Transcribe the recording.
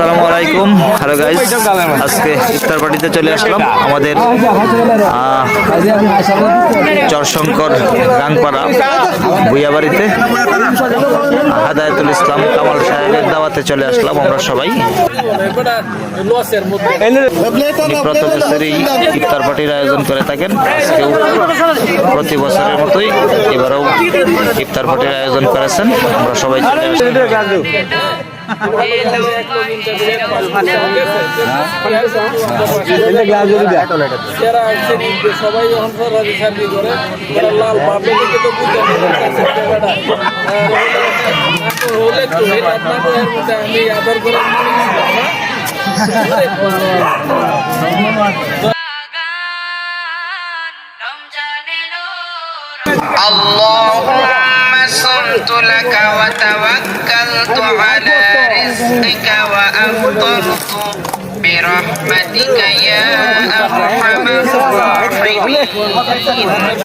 আসসালামু আলাইকুম। Hello guys, আজকে ইফতার পার্টিতে চলে আসলাম আমাদের চরশঙ্কর গাংপাড়া ভুইয়াবাড়িতে। হাদায়াতুল ইসলাম কামাল সাহেবের দাওয়াতে চলে আসলাম আমরা সবাই। প্রথম বছরই ইফতার পার্টির আয়োজন করে থাকেন, আজকেও প্রতি বছরের মতোই এবারেও ইফতার পার্টির আয়োজন করেছেন। আমরা সবাই চলে আসলাম। اللهم صمت لك وتوكلت على رزقك وأفطرت برحمتك يا أرحم الراحمين.